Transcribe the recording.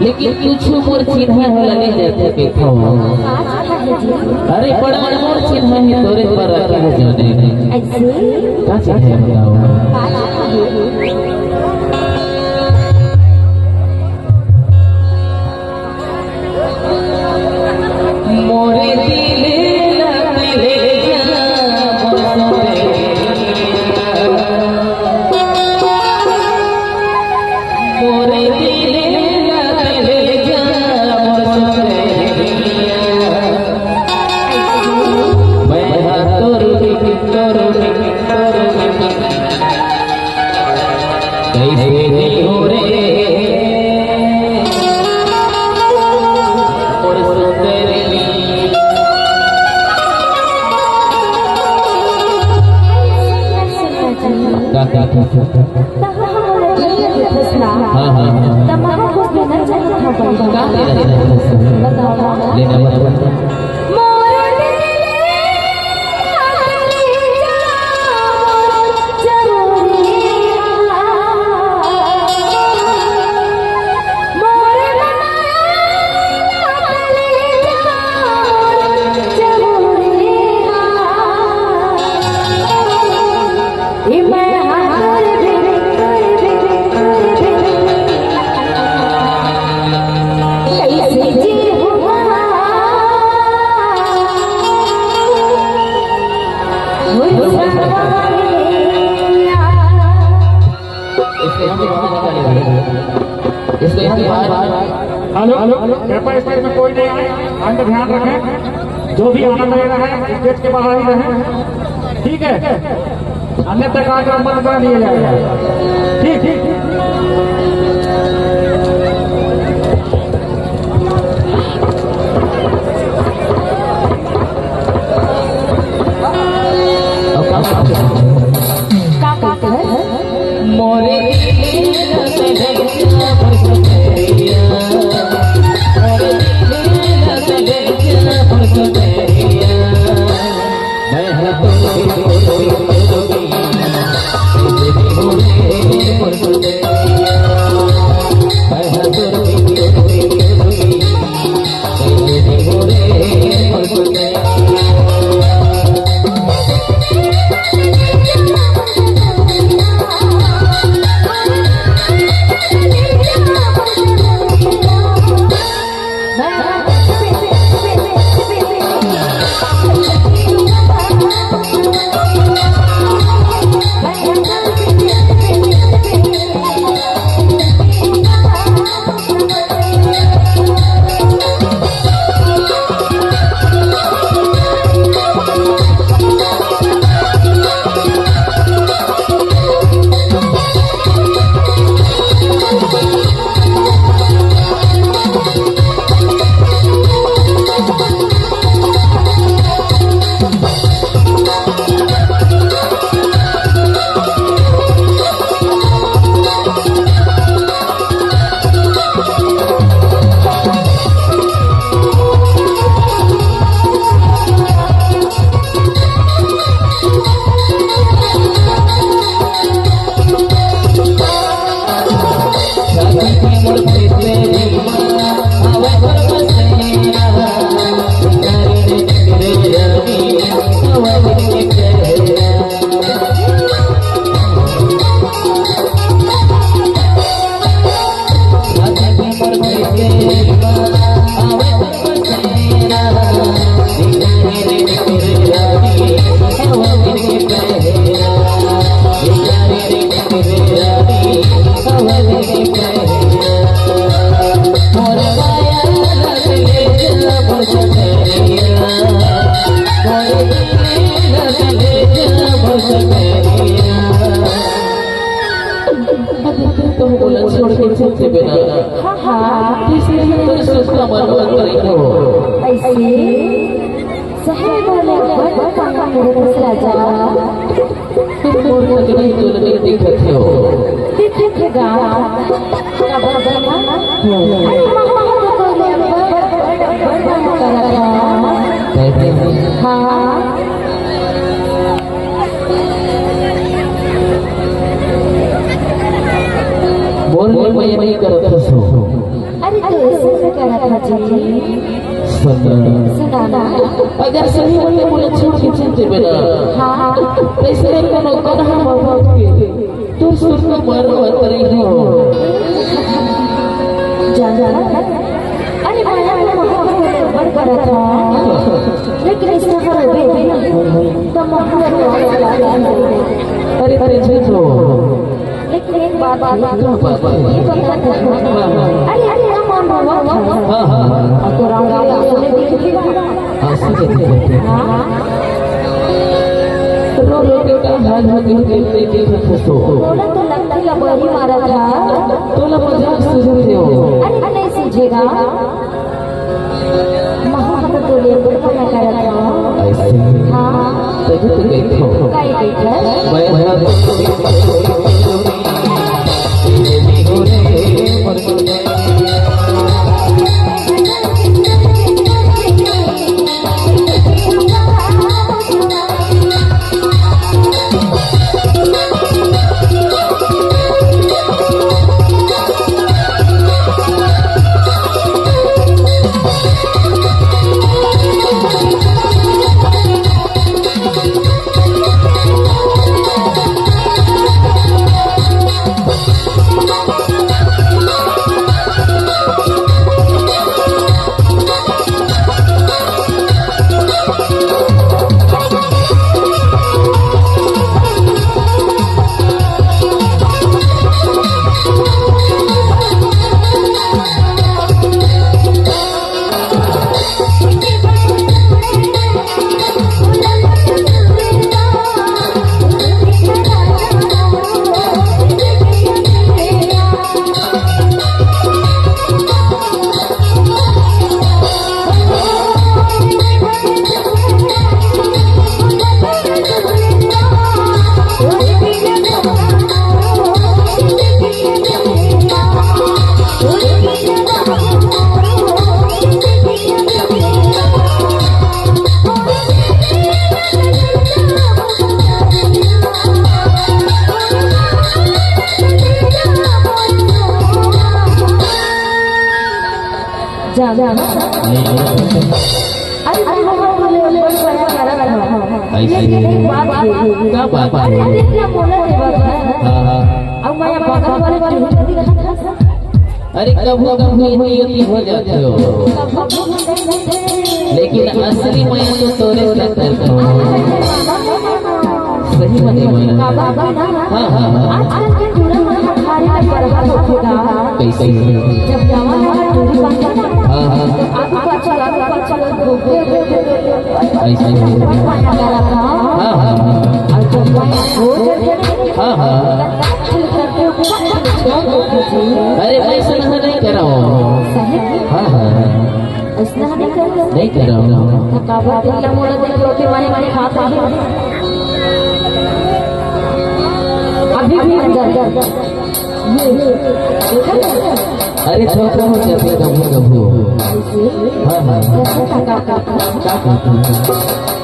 लेकिन कुछ मोर चिन्ह है लगे जाते देखो। अरे बड़ा मोर चिन्ह है तोरे पर रखे हो जाने ऐसे क्या चिन्ह है बताओ। मोरे कृपया स्टेज में कोई नहीं आए, अंदर ध्यान रखें। जो भी आनंद ले रहा है स्टेज के बाहर ही रहे, ठीक है। अन्यथा कार्यक्रम बंद करा दिया जाएगा। ठीक ठीक बोल मैं नहीं करता सो सुनाना अगर सही बोले बोले छोड़ के चलते बेना हाँ कैसे कोनो कन्हा बाबा के तू सुन को मरवा तरी हो जाना अरे माया में बड़ बड़ा था लेकिन इस सफर में तो महबूब अरे अरे झूठो लेकिन एक बात क्या बात ये बता अरे अरे राम हाँ हाँ तो राम आंसू देखी आंसू देखते हाँ रो रो के का हाल हो गई देख तो बोला तो लगता है बड़ी मारा था तोला मजाक सुझते हो अरे नहीं सूझेगा मोहब्बत तो ले बड़ा कर रहा हूं ऐसे हाँ तभी तो देखो काई देख मैं जाना अरे मोहब्बत तो ले बड़ा कर रहा था लेकिन एक बात क्या बात अरे है क्या बोला रे बाबा हाँ हाँ अब मैं बगल वाले झूठे दिखा था अरे कभी कभी ये हो जाते हो लेकिन असली मैं तो तोरे से करता हूँ सही मत बोला बाबा ना हाँ हाँ हाँ आजकल के दूल्हा में भारी में बरकत होगा कैसे जब जवान वाला दूल्हा बनता ना हाँ हाँ आगू पाछू घूमते ऐसे खाना करा था हाँ हाँ और जब मैं हो जाते हाँ हाँ अरे मैं ऐसा नहीं कर रहा हूँ सही हाँ हाँ उसने नहीं कर नहीं कर रहा हूँ थकावट दिल्ला मोड़ा देख रोटी वाली वाली खाता है अभी भी अंदर अरे छोटा हो जाते कभी कभी हाँ हाँ क्या कहते हैं